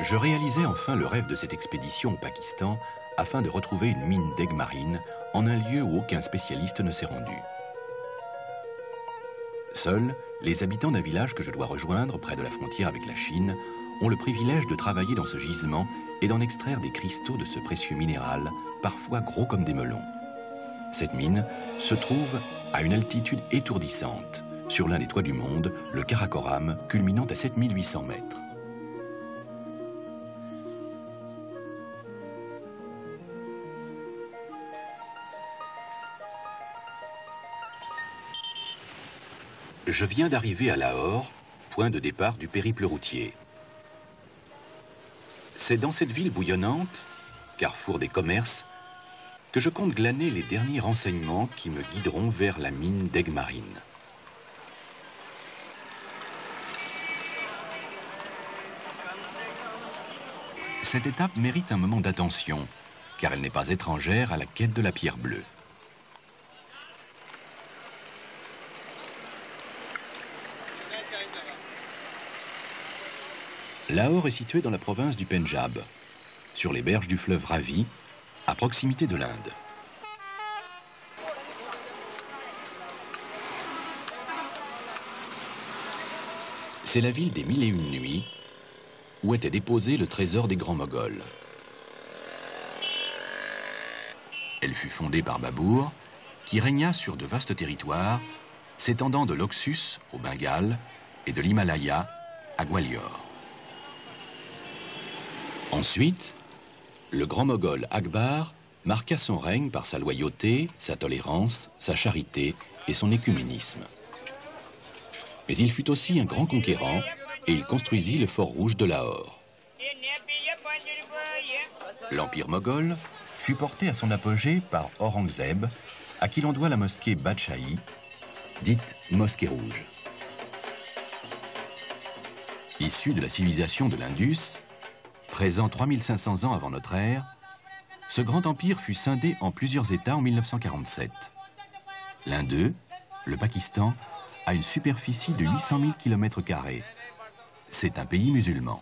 Je réalisais enfin le rêve de cette expédition au Pakistan afin de retrouver une mine d'aigues marines en un lieu où aucun spécialiste ne s'est rendu. Seuls, les habitants d'un village que je dois rejoindre près de la frontière avec la Chine ont le privilège de travailler dans ce gisement et d'en extraire des cristaux de ce précieux minéral, parfois gros comme des melons. Cette mine se trouve à une altitude étourdissante, sur l'un des toits du monde, le Karakoram, culminant à 7800 mètres. Je viens d'arriver à Lahore, point de départ du périple routier. C'est dans cette ville bouillonnante, carrefour des commerces, que je compte glaner les derniers renseignements qui me guideront vers la mine d'aigues marines. Cette étape mérite un moment d'attention, car elle n'est pas étrangère à la quête de la pierre bleue. Lahore est situé dans la province du Pendjab, sur les berges du fleuve Ravi, à proximité de l'Inde. C'est la ville des 1001 nuits, où était déposé le trésor des grands Moghols. Elle fut fondée par Babur, qui régna sur de vastes territoires, s'étendant de l'Oxus au Bengale et de l'Himalaya à Gwalior. Ensuite, le grand Moghol Akbar marqua son règne par sa loyauté, sa tolérance, sa charité et son écuménisme. Mais il fut aussi un grand conquérant et il construisit le fort rouge de Lahore. L'empire moghol fut porté à son apogée par Aurangzeb, à qui l'on doit la mosquée Badshahi, dite mosquée rouge. Issu de la civilisation de l'Indus, présent 3500 ans avant notre ère, ce grand empire fut scindé en plusieurs États en 1947. L'un d'eux, le Pakistan, a une superficie de 800 000 km². C'est un pays musulman.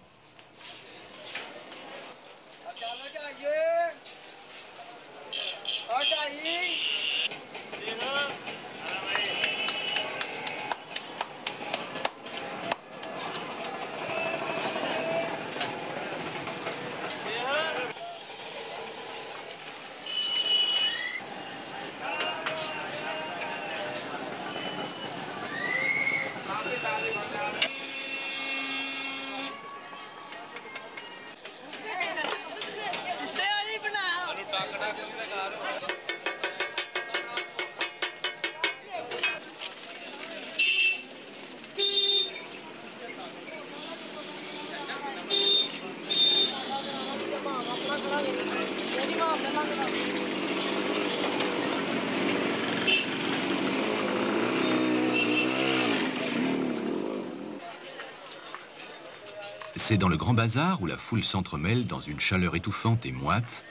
C'est dans le grand bazar où la foule s'entremêle dans une chaleur étouffante et moite,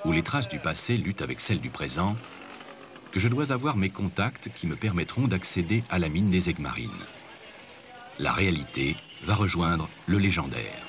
où les traces du passé luttent avec celles du présent, que je dois avoir mes contacts qui me permettront d'accéder à la mine des aigues marines. La réalité va rejoindre le légendaire.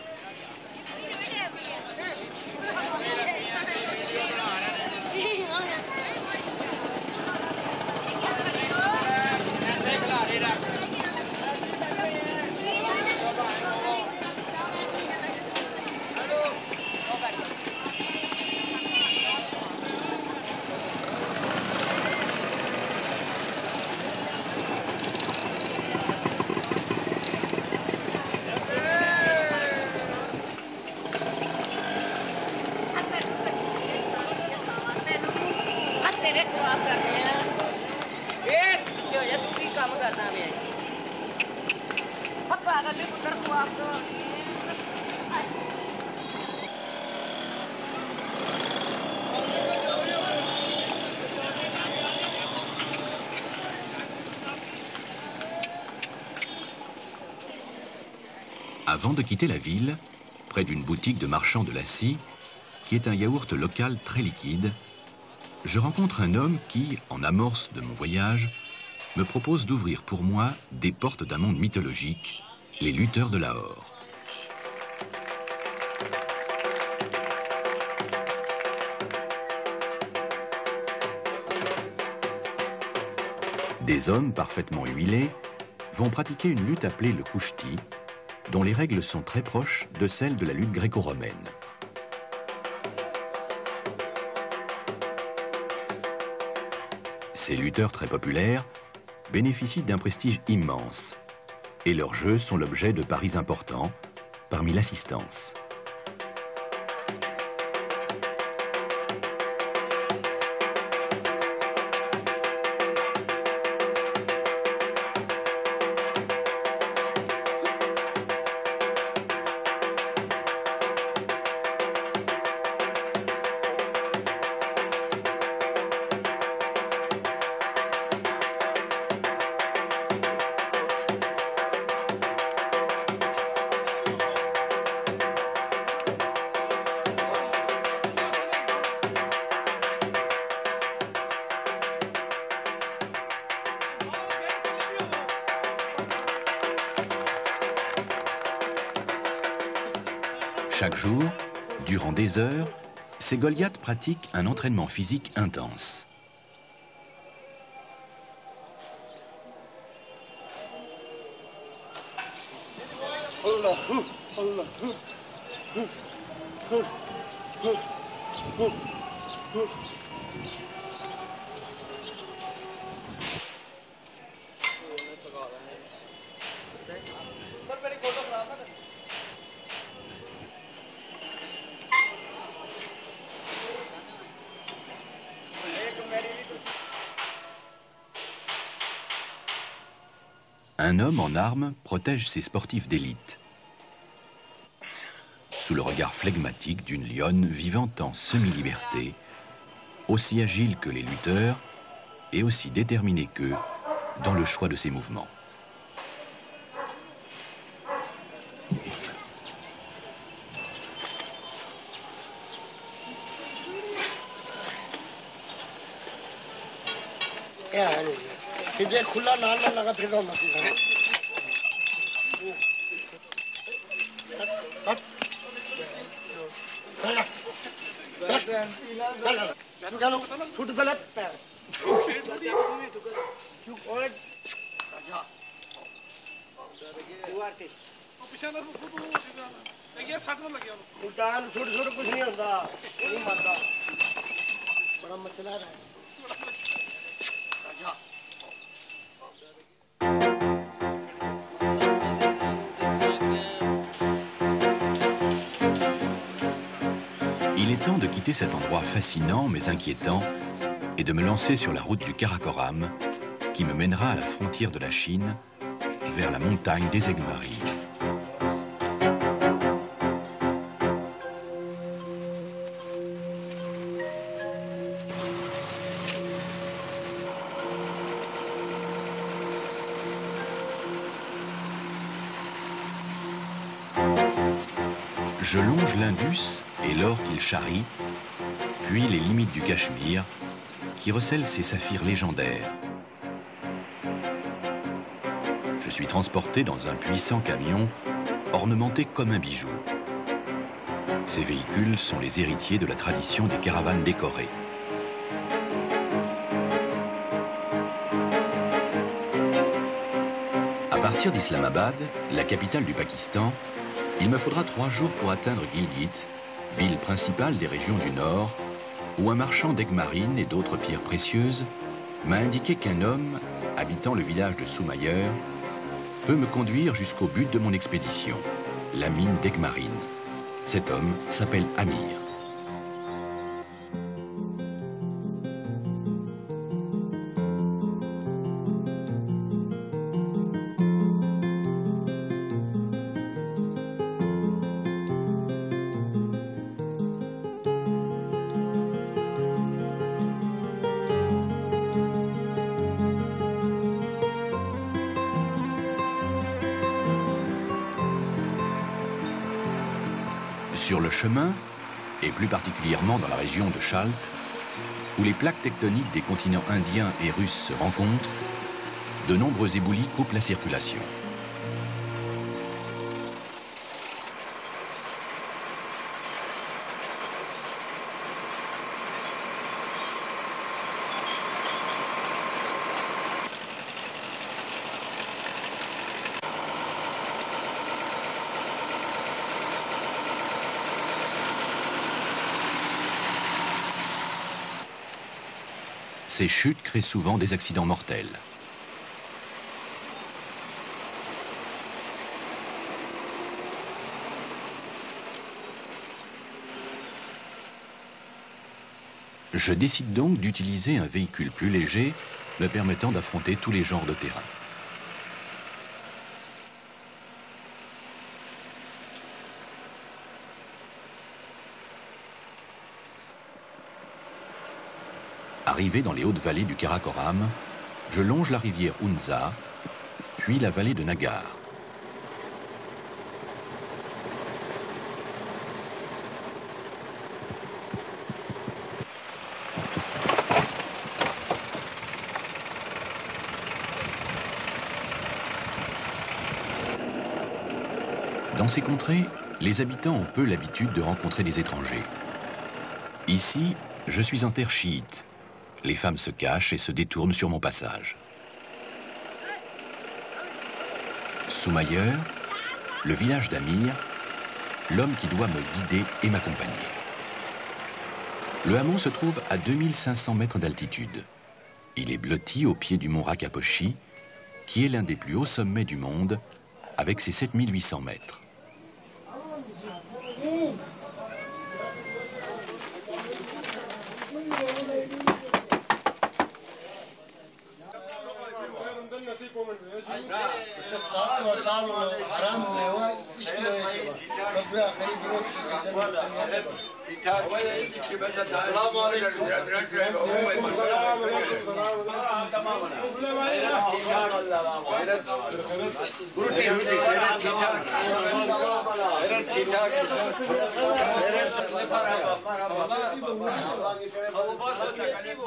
Avant de quitter la ville, près d'une boutique de marchand de lassi, qui est un yaourt local très liquide, je rencontre un homme qui, en amorce de mon voyage, me propose d'ouvrir pour moi des portes d'un monde mythologique, les lutteurs de Lahore. Des hommes parfaitement huilés vont pratiquer une lutte appelée le kushti, dont les règles sont très proches de celles de la lutte gréco-romaine. Ces lutteurs très populaires bénéficient d'un prestige immense et leurs jeux sont l'objet de paris importants parmi l'assistance. Chaque jour, durant des heures, ces Goliaths pratiquent un entraînement physique intense. Un homme en armes protège ses sportifs d'élite. Sous le regard flegmatique d'une lionne vivant en semi-liberté, aussi agile que les lutteurs et aussi déterminée qu'eux dans le choix de ses mouvements. Il est temps de quitter cet endroit fascinant mais inquiétant et de me lancer sur la route du Karakoram qui me mènera à la frontière de la Chine vers la montagne des aigues marines. Je longe l'Indus et l'or qu'il charrie, puis les limites du Cachemire, qui recèle ses saphirs légendaires. Je suis transporté dans un puissant camion ornementé comme un bijou. Ces véhicules sont les héritiers de la tradition des caravanes décorées. À partir d'Islamabad, la capitale du Pakistan, il me faudra 3 jours pour atteindre Gilgit, ville principale des régions du Nord, où un marchand d'aigues marines et d'autres pierres précieuses m'a indiqué qu'un homme, habitant le village de Soumayer, peut me conduire jusqu'au but de mon expédition, la mine d'aigues marines. Cet homme s'appelle Amir. Sur le chemin, et plus particulièrement dans la région de Chalt, où les plaques tectoniques des continents indiens et russes se rencontrent, de nombreux éboulis coupent la circulation. Ces chutes créent souvent des accidents mortels. Je décide donc d'utiliser un véhicule plus léger, me permettant d'affronter tous les genres de terrain. Arrivé dans les hautes vallées du Karakoram, je longe la rivière Hunza, puis la vallée de Nagar. Dans ces contrées, les habitants ont peu l'habitude de rencontrer des étrangers. Ici, je suis en terre chiite. Les femmes se cachent et se détournent sur mon passage. Soumayer, le village d'Amir, l'homme qui doit me guider et m'accompagner. Le hameau se trouve à 2500 mètres d'altitude. Il est blotti au pied du mont Rakaposhi, qui est l'un des plus hauts sommets du monde, avec ses 7800 mètres.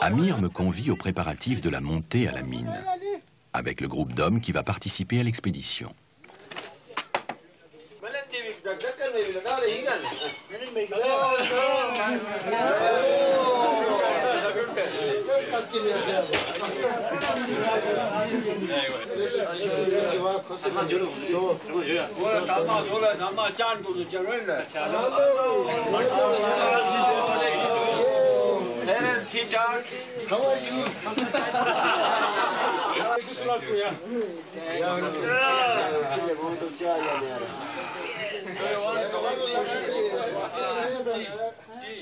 Amir me convie aux préparatifs de la montée à la mine, avec le groupe d'hommes qui va participer à l'expédition.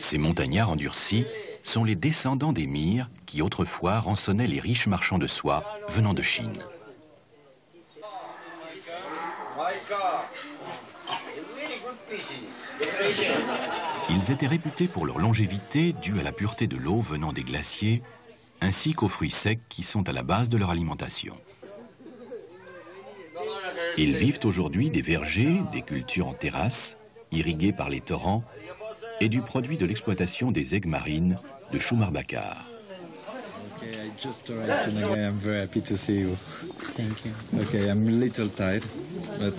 Ces montagnards endurcis sont les descendants des Mirs qui autrefois rançonnaient les riches marchands de soie venant de Chine. Ils étaient réputés pour leur longévité due à la pureté de l'eau venant des glaciers, ainsi qu'aux fruits secs qui sont à la base de leur alimentation. Ils vivent aujourd'hui des vergers, des cultures en terrasse, irriguées par les torrents, et du produit de l'exploitation des aigues marines de Choumar Bakar. Okay, I just arrived to Nagar. I'm very happy to see you. Thank you. Okay, I'm a little tired, but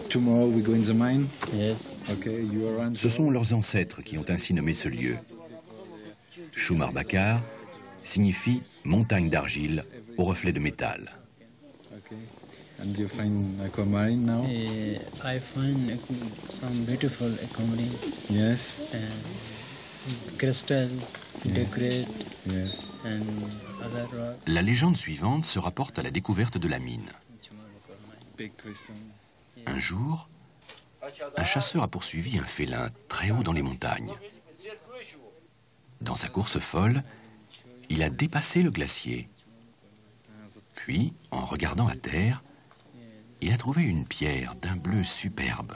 tomorrow we go in the mine. Yes. Okay, you are on. Ce sont leurs ancêtres qui ont ainsi nommé ce lieu. Choumar Bakar signifie montagne d'argile au reflet de métal. Okay, and you find aquamarine now? I find some beautiful aquamarine Yes. and crystals, decorate Yes. and other rocks. La légende suivante se rapporte à la découverte de la mine. Big crystal. Un jour, un chasseur a poursuivi un félin très haut dans les montagnes. Dans sa course folle, il a dépassé le glacier. Puis, en regardant à terre, il a trouvé une pierre d'un bleu superbe.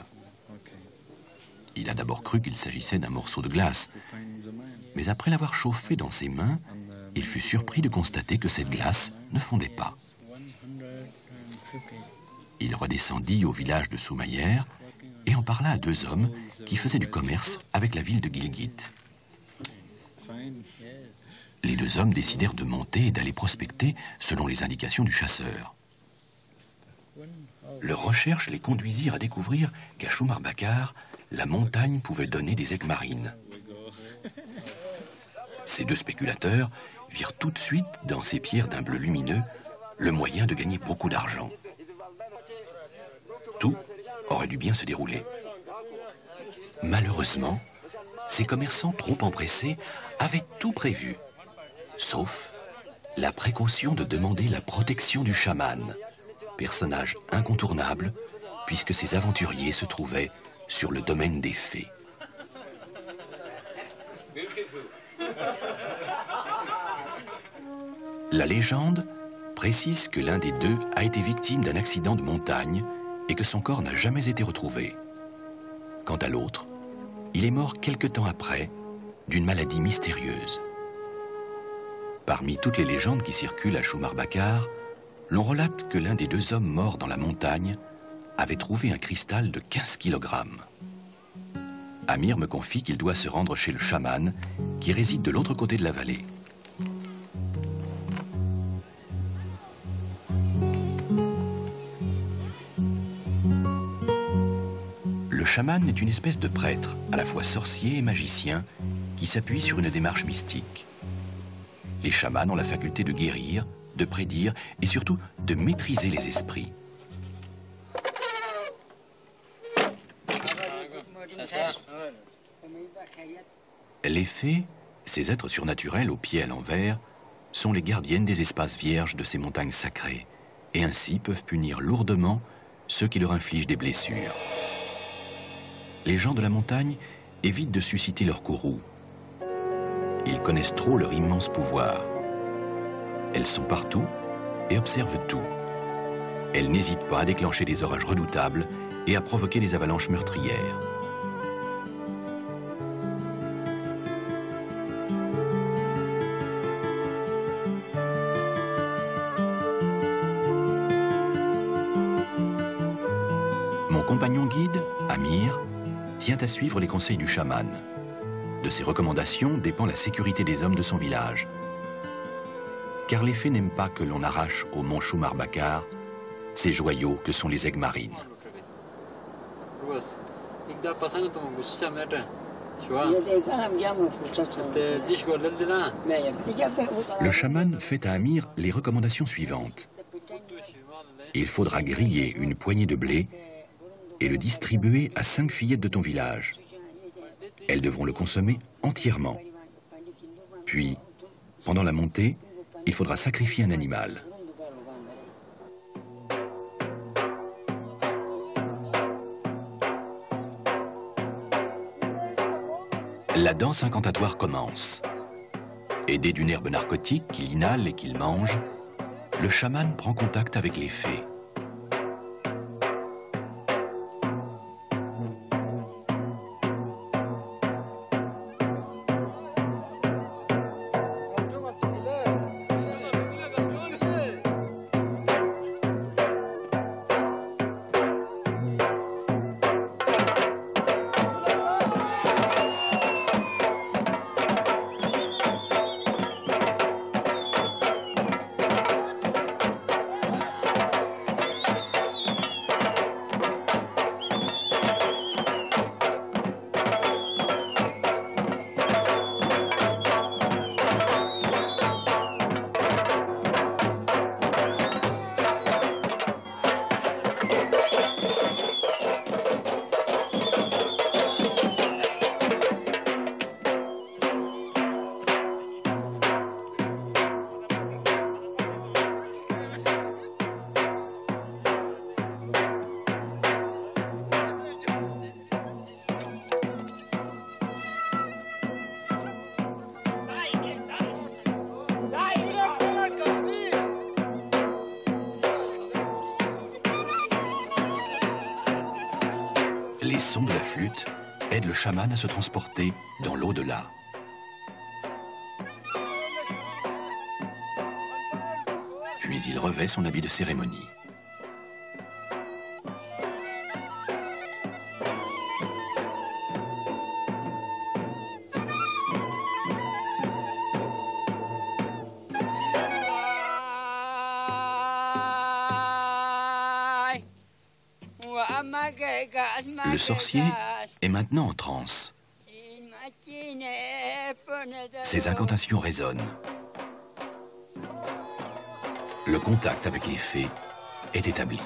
Il a d'abord cru qu'il s'agissait d'un morceau de glace, mais après l'avoir chauffé dans ses mains, il fut surpris de constater que cette glace ne fondait pas. Il redescendit au village de Soumayer et en parla à deux hommes qui faisaient du commerce avec la ville de Gilgit. Les deux hommes décidèrent de monter et d'aller prospecter selon les indications du chasseur. Leurs recherches les conduisirent à découvrir qu'à Choumar Bakar, la montagne pouvait donner des aigues marines. Ces deux spéculateurs virent tout de suite dans ces pierres d'un bleu lumineux le moyen de gagner beaucoup d'argent. Tout aurait dû bien se dérouler. Malheureusement, ces commerçants trop empressés avaient tout prévu, sauf la précaution de demander la protection du chaman, personnage incontournable puisque ces aventuriers se trouvaient sur le domaine des fées. La légende précise que l'un des deux a été victime d'un accident de montagne et que son corps n'a jamais été retrouvé. Quant à l'autre, il est mort quelque temps après d'une maladie mystérieuse. Parmi toutes les légendes qui circulent à Choumar Bakar, l'on relate que l'un des deux hommes morts dans la montagne avait trouvé un cristal de 15 kg. Amir me confie qu'il doit se rendre chez le chaman qui réside de l'autre côté de la vallée. Le chaman est une espèce de prêtre, à la fois sorcier et magicien, qui s'appuie sur une démarche mystique. Les chamans ont la faculté de guérir, de prédire et surtout de maîtriser les esprits. Les fées, ces êtres surnaturels aux pieds à l'envers, sont les gardiennes des espaces vierges de ces montagnes sacrées et ainsi peuvent punir lourdement ceux qui leur infligent des blessures. Les gens de la montagne évitent de susciter leur courroux. Ils connaissent trop leur immense pouvoir. Elles sont partout et observent tout. Elles n'hésitent pas à déclencher des orages redoutables et à provoquer des avalanches meurtrières. Mon compagnon guide, Amir, tient à suivre les conseils du chaman. De ses recommandations dépend la sécurité des hommes de son village. Car les fées n'aiment pas que l'on arrache au mont Choumar Bakar ces joyaux que sont les aigues marines. Le chaman fait à Amir les recommandations suivantes. Il faudra griller une poignée de blé et le distribuer à 5 fillettes de ton village. Elles devront le consommer entièrement. Puis, pendant la montée, il faudra sacrifier un animal. La danse incantatoire commence. Aidé d'une herbe narcotique qu'il inhale et qu'il mange, le chaman prend contact avec les fées. Les sons de la flûte aident le chaman à se transporter dans l'au-delà. Puis il revêt son habit de cérémonie. Le sorcier est maintenant en transe. Ses incantations résonnent. Le contact avec les fées est établi.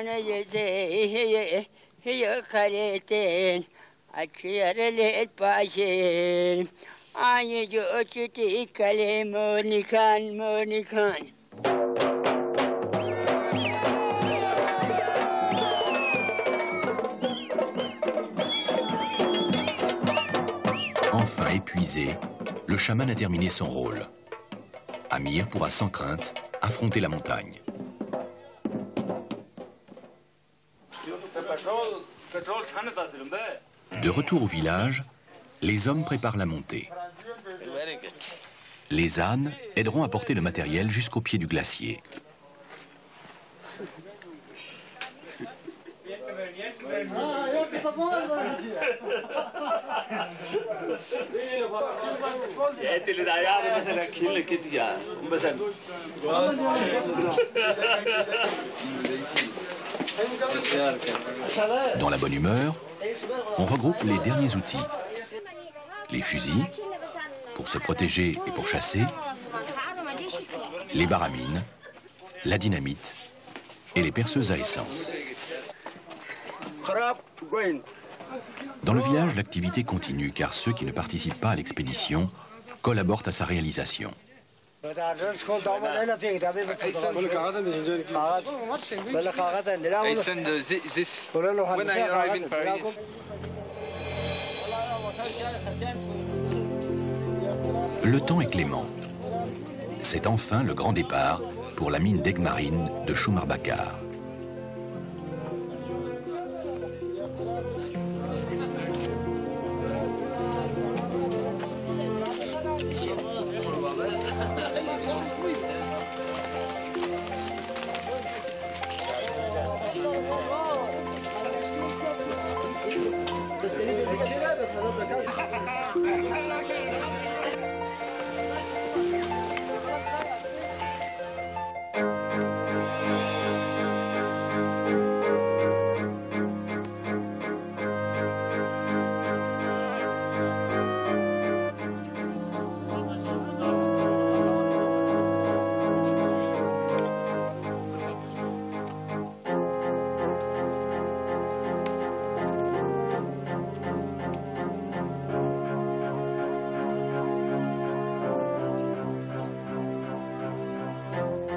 أنا يزي هي خليتين أكير ليت باشين أي جوتي كلموني كان موني كان. Enfin épuisé, le chaman a terminé son rôle. Amir pourra sans crainte affronter la montagne. De retour au village, les hommes préparent la montée. Les ânes aideront à porter le matériel jusqu'au pied du glacier. Dans la bonne humeur, on regroupe les derniers outils. Les fusils, pour se protéger et pour chasser, les baramines, la dynamite et les perceuses à essence. Dans le village, l'activité continue car ceux qui ne participent pas à l'expédition collaborent à sa réalisation. I send this when I arrive in Paris. Le temps est clément. C'est enfin le grand départ pour la mine d'Egmarine de Choumar-Bakar.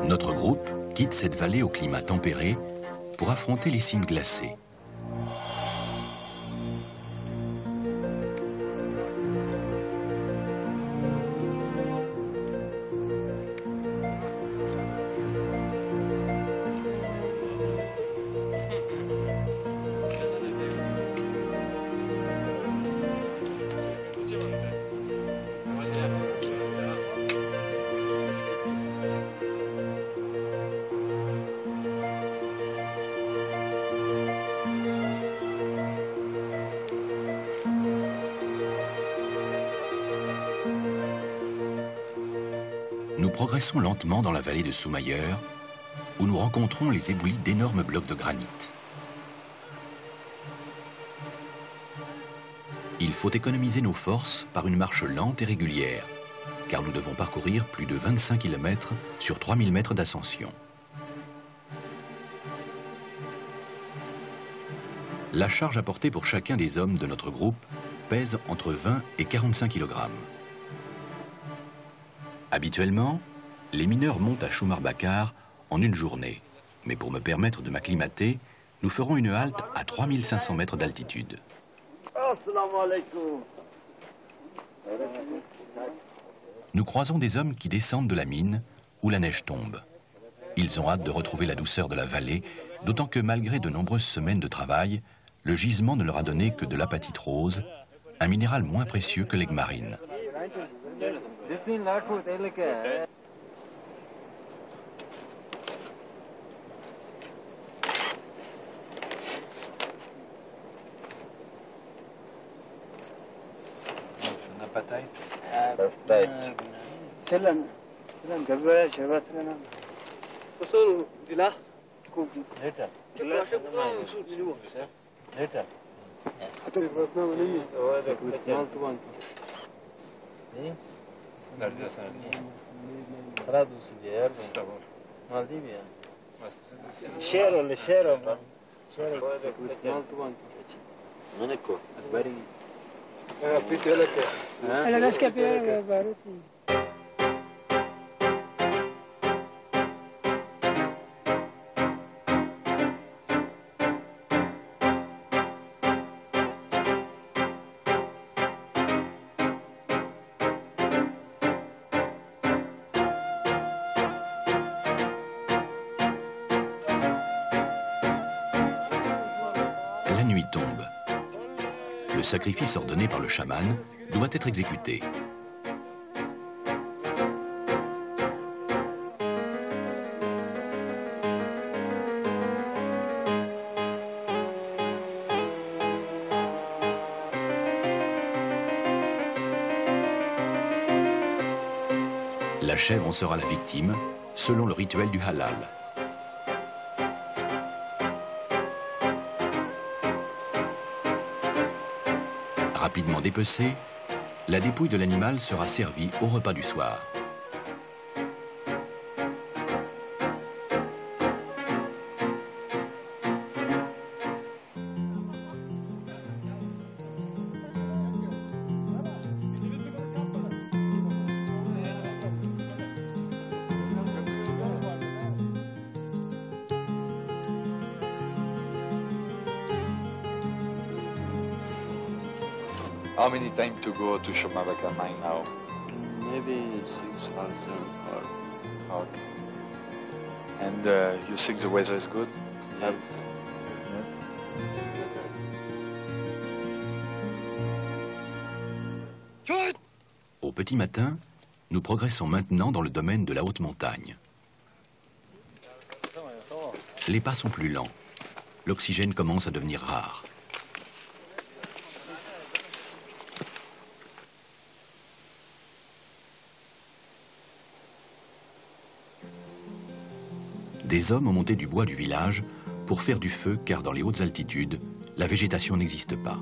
Notre groupe quitte cette vallée au climat tempéré pour affronter les cimes glacées. Nous progressons lentement dans la vallée de Soumaier, où nous rencontrons les éboulis d'énormes blocs de granit. Il faut économiser nos forces par une marche lente et régulière, car nous devons parcourir plus de 25 km sur 3000 mètres d'ascension. La charge à porter pour chacun des hommes de notre groupe pèse entre 20 et 45 kg. Habituellement, les mineurs montent à Choumar-Bakar en une journée. Mais pour me permettre de m'acclimater, nous ferons une halte à 3500 mètres d'altitude. Nous croisons des hommes qui descendent de la mine où la neige tombe. Ils ont hâte de retrouver la douceur de la vallée, d'autant que malgré de nombreuses semaines de travail, le gisement ne leur a donné que de l'apatite rose, un minéral moins précieux que l'Egmarine. La nuit tombe. Le sacrifice ordonné par le chaman doit être exécuté. La chèvre en sera la victime, selon le rituel du halal. Rapidement dépecée, la dépouille de l'animal sera servie au repas du soir. How many time to go to Shomavaka mine now? Maybe 6 or 7 or... Okay. And you think the weather is good? Yes. Au petit matin, nous progressons maintenant dans le domaine de la haute montagne. Les pas sont plus lents. L'oxygène commence à devenir rare. Des hommes ont monté du bois du village pour faire du feu, car dans les hautes altitudes, la végétation n'existe pas.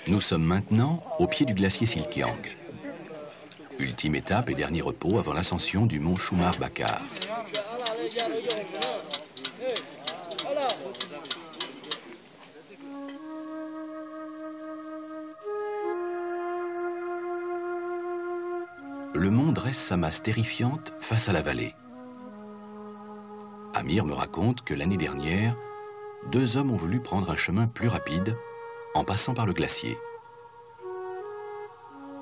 Nous sommes maintenant au pied du glacier Silkiang. Ultime étape et dernier repos avant l'ascension du mont Shumar Bakar. Le mont dresse sa masse terrifiante face à la vallée. Amir me raconte que l'année dernière, 2 hommes ont voulu prendre un chemin plus rapide en passant par le glacier.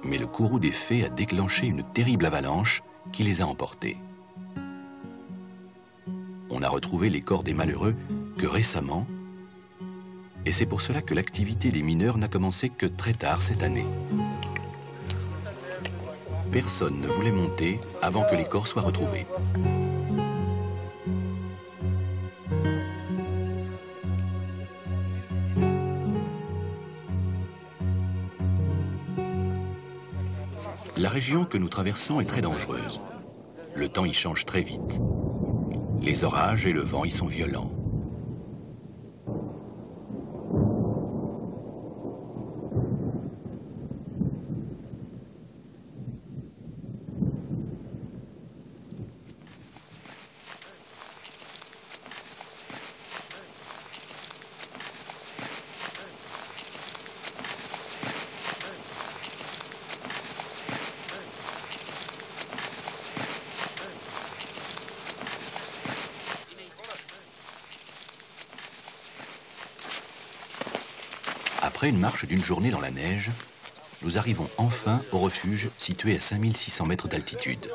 Mais le courroux des fées a déclenché une terrible avalanche qui les a emportés. On n'a retrouvé les corps des malheureux que récemment, et c'est pour cela que l'activité des mineurs n'a commencé que très tard cette année. Personne ne voulait monter avant que les corps soient retrouvés. La région que nous traversons est très dangereuse. Le temps y change très vite. Les orages et le vent y sont violents. Après une marche d'une journée dans la neige, nous arrivons enfin au refuge situé à 5600 mètres d'altitude.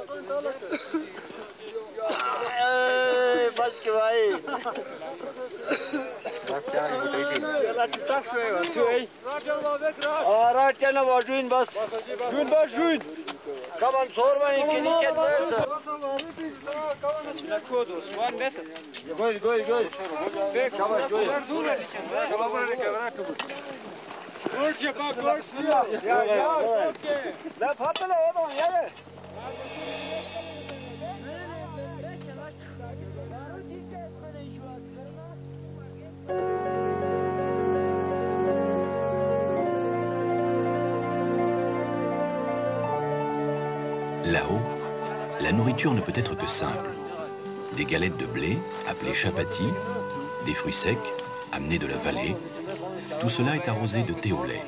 Là-haut, la nourriture ne peut être que simple. Des galettes de blé, appelées chapati, des fruits secs, amenés de la vallée. Tout cela est arrosé de thé au lait.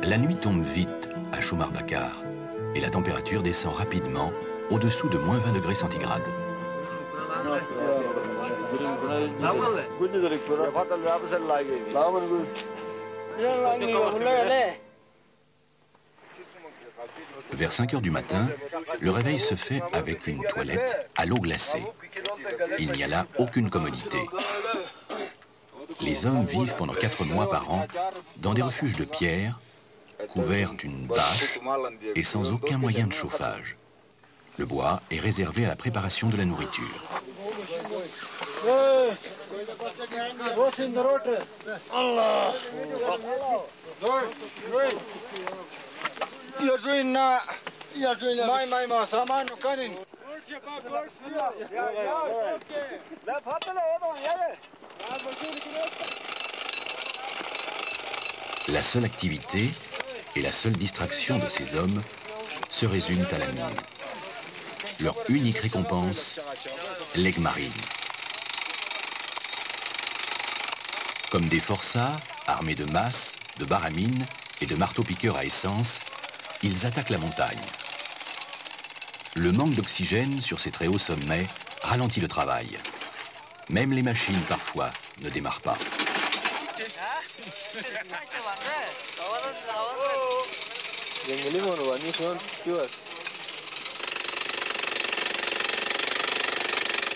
La nuit tombe vite à Choumar Bakar et la température descend rapidement au-dessous de moins 20 degrés centigrades. Vers 5 heures du matin, le réveil se fait avec une toilette à l'eau glacée. Il n'y a là aucune commodité. Les hommes vivent pendant 4 mois par an dans des refuges de pierre, couverts d'une bâche et sans aucun moyen de chauffage. Le bois est réservé à la préparation de la nourriture. La seule activité et la seule distraction de ces hommes se résument à la mine. Leur unique récompense, l'aigle marine. Comme des forçats, armés de masses, de barres à mine et de marteaux-piqueurs à essence, ils attaquent la montagne. Le manque d'oxygène sur ces très hauts sommets ralentit le travail. Même les machines, parfois, ne démarrent pas.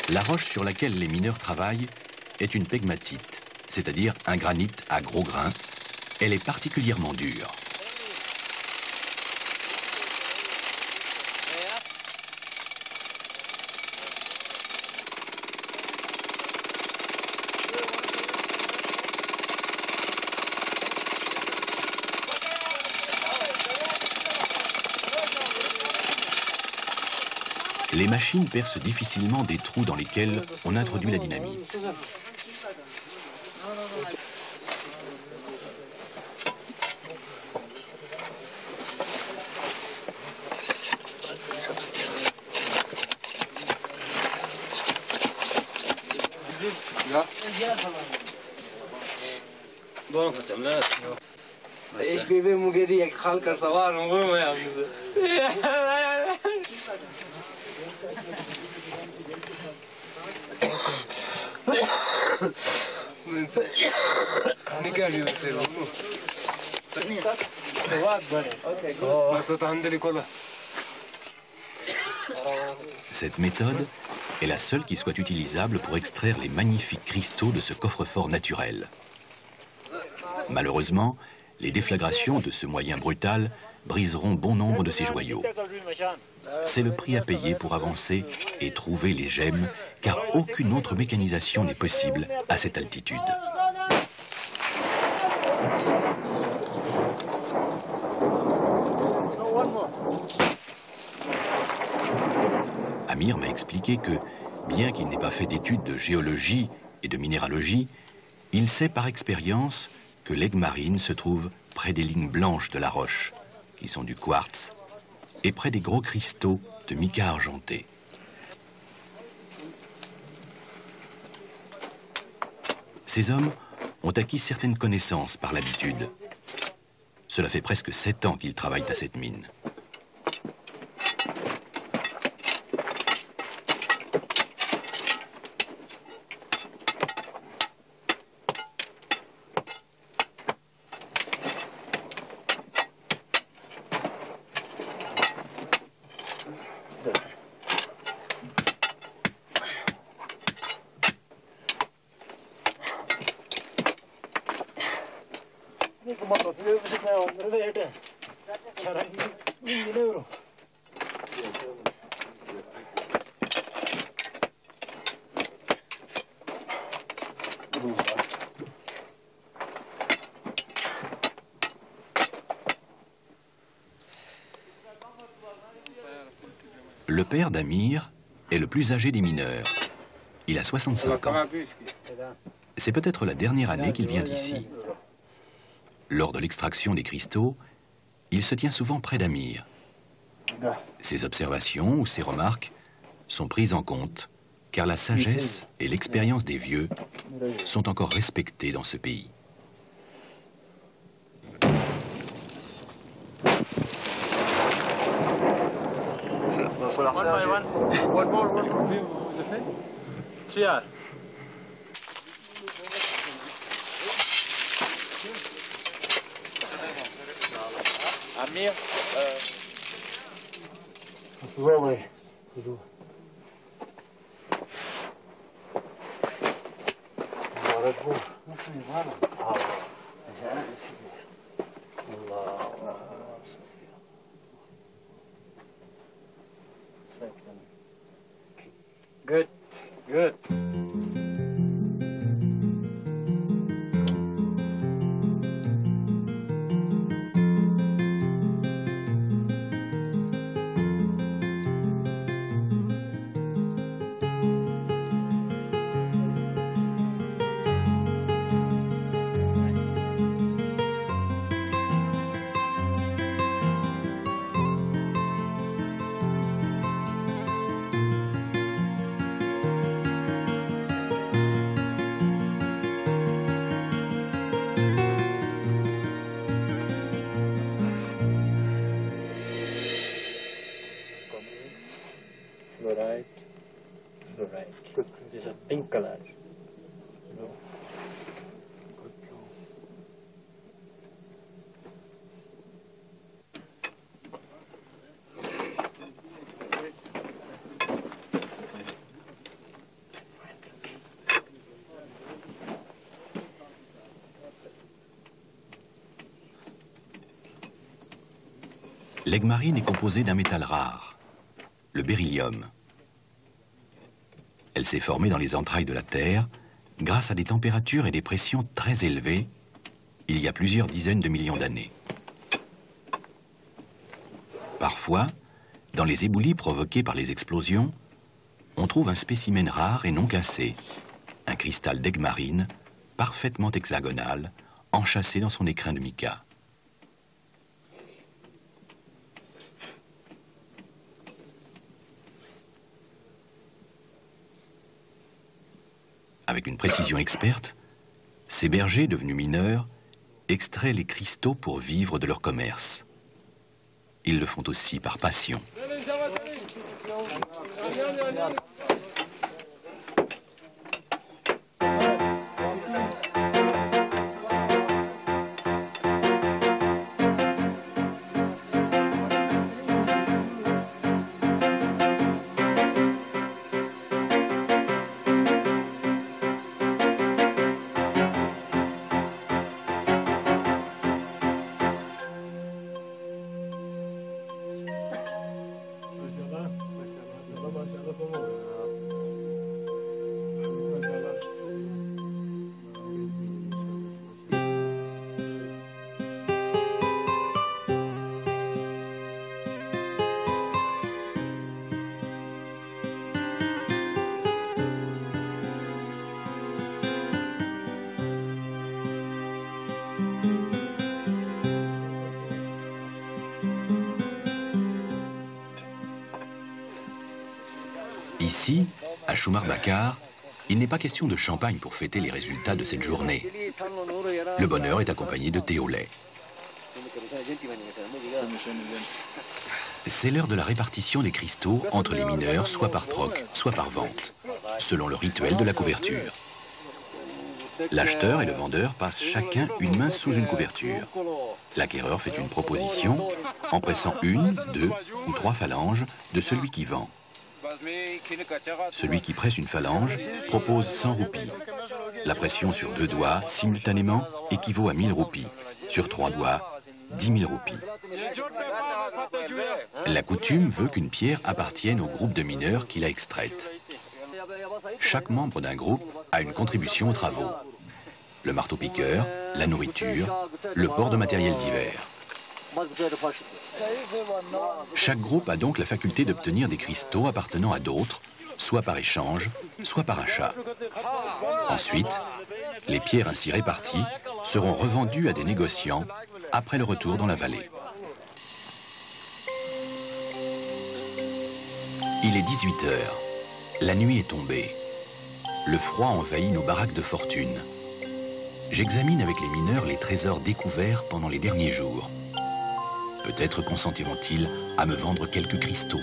La roche sur laquelle les mineurs travaillent est une pegmatite, c'est-à-dire un granit à gros grains. Elle est particulièrement dure. Les machines percent difficilement des trous dans lesquels on introduit la dynamite. Cette méthode est la seule qui soit utilisable pour extraire les magnifiques cristaux de ce coffre-fort naturel. Malheureusement, les déflagrations de ce moyen brutal briseront bon nombre de ces joyaux. C'est le prix à payer pour avancer et trouver les gemmes, car aucune autre mécanisation n'est possible à cette altitude. Amir m'a expliqué que, bien qu'il n'ait pas fait d'études de géologie et de minéralogie, il sait par expérience que l'aigle marine se trouve près des lignes blanches de la roche, qui sont du quartz, et près des gros cristaux de mica argenté. Ces hommes ont acquis certaines connaissances par l'habitude. Cela fait presque 7 ans qu'ils travaillent à cette mine. Le père d'Amir est le plus âgé des mineurs. Il a 65 ans. C'est peut-être la dernière année qu'il vient ici. Lors de l'extraction des cristaux, il se tient souvent près d'Amir. Ses observations ou ses remarques sont prises en compte, car la sagesse et l'expérience des vieux sont encore respectées dans ce pays. One more. Cheers. Amir, Good, good. Fluorite. This is a pink color. L'aigue marine est composée d'un métal rare, le beryllium. Elle s'est formée dans les entrailles de la Terre grâce à des températures et des pressions très élevées il y a plusieurs dizaines de millions d'années. Parfois, dans les éboulis provoqués par les explosions, on trouve un spécimen rare et non cassé, un cristal d'aigue marine parfaitement hexagonal, enchâssé dans son écrin de mica. Avec une précision experte, ces bergers devenus mineurs extraient les cristaux pour vivre de leur commerce. Ils le font aussi par passion. Ici, à Choumar Bakar, il n'est pas question de champagne pour fêter les résultats de cette journée. Le bonheur est accompagné de thé au lait. C'est l'heure de la répartition des cristaux entre les mineurs, soit par troc, soit par vente, selon le rituel de la couverture. L'acheteur et le vendeur passent chacun une main sous une couverture. L'acquéreur fait une proposition en pressant une, deux ou trois phalanges de celui qui vend. Celui qui presse une phalange propose 100 roupies. La pression sur 2 doigts, simultanément, équivaut à 1000 roupies. Sur 3 doigts, 10 000 roupies. La coutume veut qu'une pierre appartienne au groupe de mineurs qui l'a extraite. Chaque membre d'un groupe a une contribution aux travaux. Le marteau-piqueur, la nourriture, le port de matériel divers. Chaque groupe a donc la faculté d'obtenir des cristaux appartenant à d'autres, soit par échange, soit par achat. Ensuite, les pierres ainsi réparties seront revendues à des négociants après le retour dans la vallée. Il est 18 heures. La nuit est tombée. Le froid envahit nos baraques de fortune. J'examine avec les mineurs les trésors découverts pendant les derniers jours. Peut-être consentiront-ils à me vendre quelques cristaux.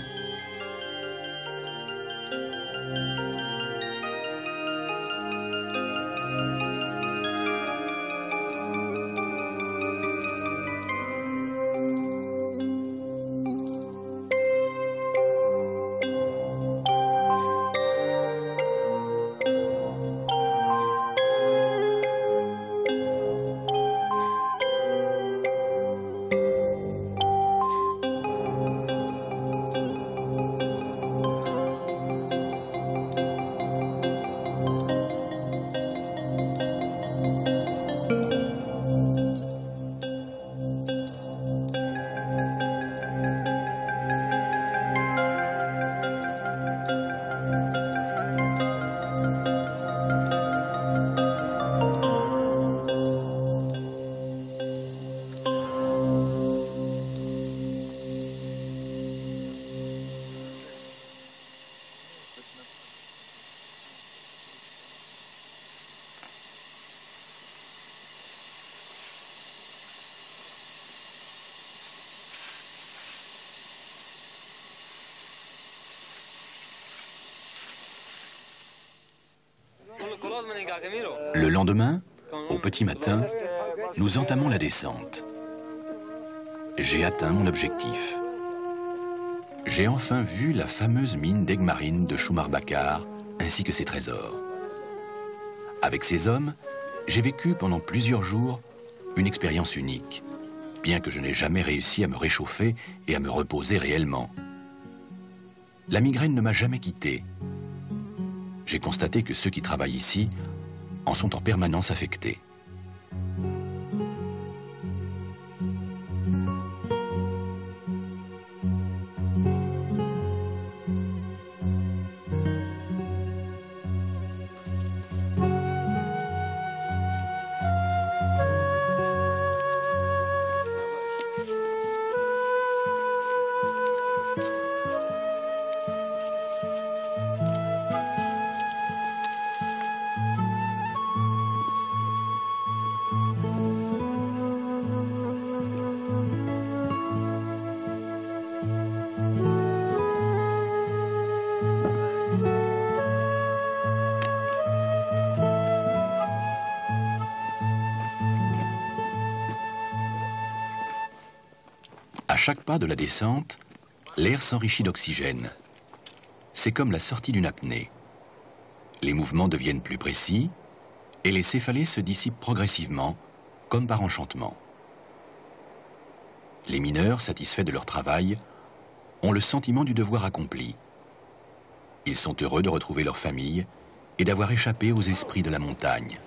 Le lendemain, au petit matin, nous entamons la descente. J'ai atteint mon objectif. J'ai enfin vu la fameuse mine d'Egmarine de Choumar Bakar, ainsi que ses trésors. Avec ces hommes, j'ai vécu pendant plusieurs jours une expérience unique, bien que je n'ai jamais réussi à me réchauffer et à me reposer réellement. La migraine ne m'a jamais quitté. J'ai constaté que ceux qui travaillent ici en sont en permanence affectés. À chaque pas de la descente, l'air s'enrichit d'oxygène. C'est comme la sortie d'une apnée. Les mouvements deviennent plus précis et les céphalées se dissipent progressivement, comme par enchantement. Les mineurs, satisfaits de leur travail, ont le sentiment du devoir accompli. Ils sont heureux de retrouver leur famille et d'avoir échappé aux esprits de la montagne.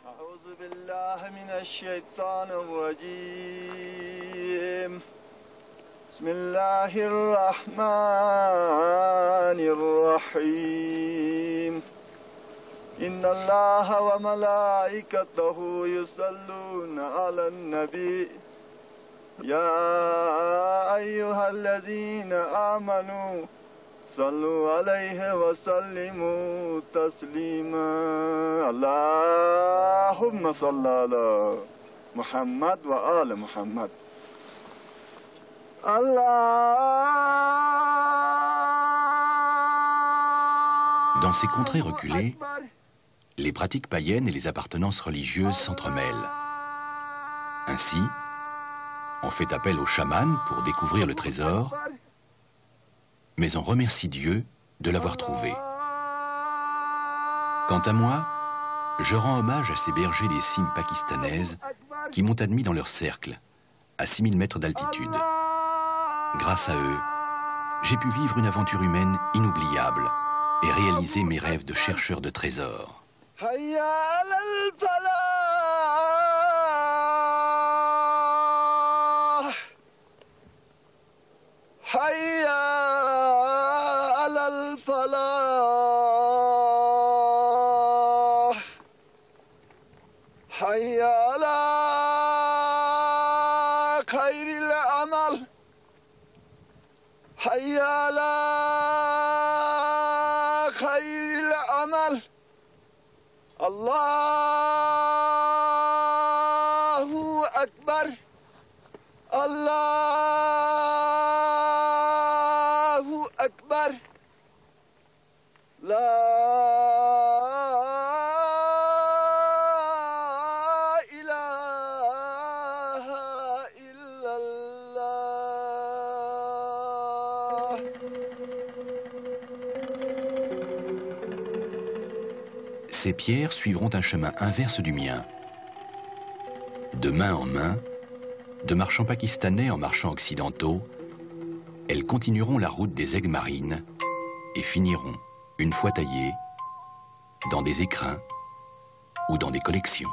أعوذ بالله من الشيطان الرجيم بسم الله الرحمن الرحيم إن الله وملائكته يصلون على النبي يا أيها الذين آمنوا صلوا عليه وسلموا تسليما اللهم صل على محمد وآل محمد Dans ces contrées reculées, les pratiques païennes et les appartenances religieuses s'entremêlent. Ainsi, on fait appel aux chamans pour découvrir le trésor, mais on remercie Dieu de l'avoir trouvé. Quant à moi, je rends hommage à ces bergers des cimes pakistanaises qui m'ont admis dans leur cercle, à 6000 mètres d'altitude. Grâce à eux, j'ai pu vivre une aventure humaine inoubliable et réaliser mes rêves de chercheur de trésors. حي على خير العمل الله أكبر الله أكبر لا إله إلا الله. Ces pierres suivront un chemin inverse du mien. De main en main, de marchands pakistanais en marchands occidentaux, elles continueront la route des aigues marines et finiront, une fois taillées, dans des écrins ou dans des collections.